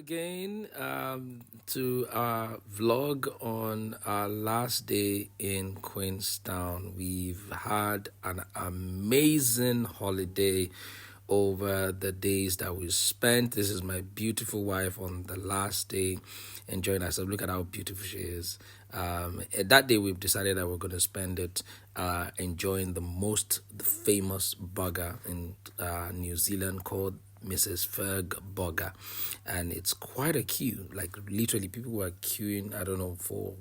again to our vlog on our last day in Queenstown. We've had an amazing holiday over the days that we spent. This is my beautiful wife on the last day enjoying herself. Look at how beautiful she is. That day we've decided that we're going to spend it enjoying the famous burger in New Zealand called Mrs. Ferg Burger, and it's quite a queue. Like literally, people were queuing. I don't know for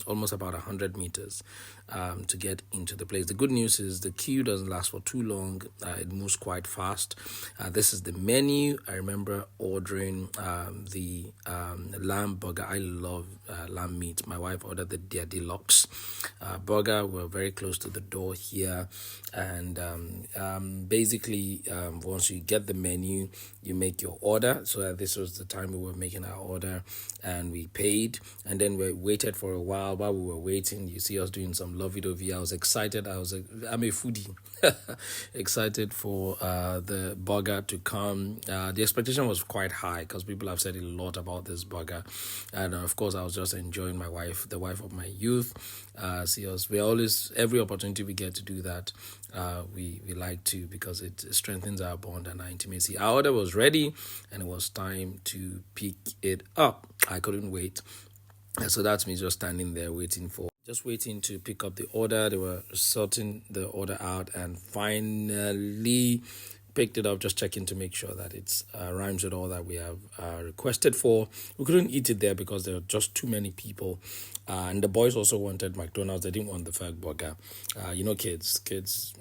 almost about 100 meters to get into the place. The good news is the queue doesn't last for too long. It moves quite fast. This is the menu. I remember ordering the lamb burger. I love lamb meat. My wife ordered their deluxe burger. We're very close to the door here, and basically once you get the menu, you make your order. So this was the time we were making our order, and we paid, and then we waited for a while. While we were waiting, you see us doing some lovey-dovey. I was excited. I'm a foodie. Excited for the burger to come. The expectation was quite high because people have said a lot about this burger, and of course I was just enjoying my wife, the wife of my youth. See us. We always, every opportunity we get to do that, we like to, because it strengthens our bond and our intimacy. Our order was ready, and it was time to pick it up. I couldn't wait. So that's me just standing there waiting to pick up the order. They were sorting the order out, and finally picked it up, just checking to make sure that it rhymes with all that we have requested for. We couldn't eat it there because there were just too many people, and the boys also wanted McDonald's. They didn't want the Ferg burger. Kids,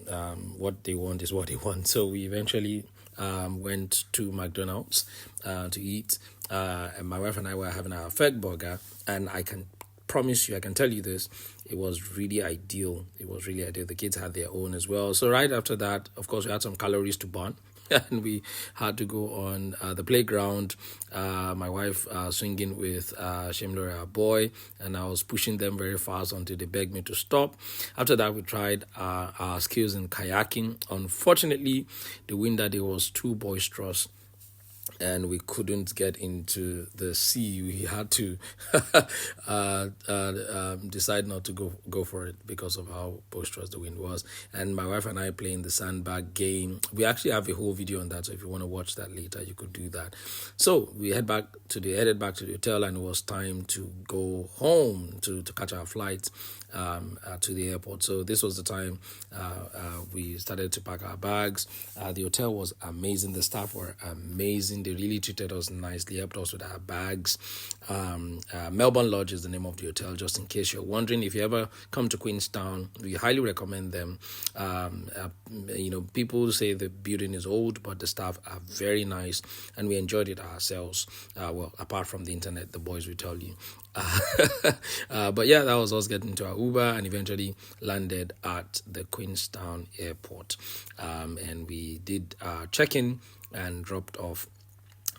what they want is what they want. So we eventually went to McDonald's to eat, and my wife and I were having our Ferg burger, and I can tell you this, it was really ideal. The kids had their own as well. So right after that, of course, we had some calories to burn, and we had to go on the playground. My wife swinging with Shimlori, our boy, and I was pushing them very fast until they begged me to stop. After that, we tried our skills in kayaking. Unfortunately, the wind that day was too boisterous, and we couldn't get into the sea. We had to decide not to go for it because of how boisterous the wind was. And my wife and I playing the sandbag game. We actually have a whole video on that, so if you want to watch that later, you could do that. So we headed back to the hotel, and it was time to go home to catch our flight to the airport. So this was the time we started to pack our bags. The hotel was amazing. The staff were amazing. They really treated us nicely, helped us with our bags. Melbourne Lodge is the name of the hotel, just in case you're wondering. If you ever come to Queenstown, we highly recommend them. People say the building is old, but the staff are very nice, and we enjoyed it ourselves. Well, apart from the internet, the boys will tell you. But yeah, that was us getting to our Uber, and eventually landed at the Queenstown airport. And we did check-in and dropped off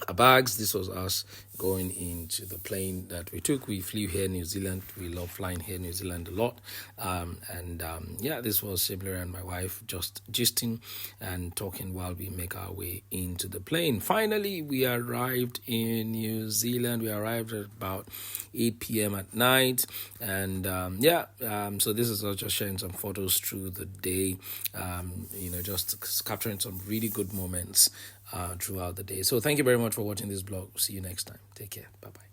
our bags. This was us going into the plane that we took. We flew here in New Zealand. We love flying here in New Zealand a lot. This was Shibler and my wife just gisting and talking while we make our way into the plane. Finally, we arrived in New Zealand. We arrived at about 8 p.m. at night. And so this is us just sharing some photos through the day, just capturing some really good moments throughout the day. So thank you very much for watching this vlog. See you next time. Take care. Bye-bye.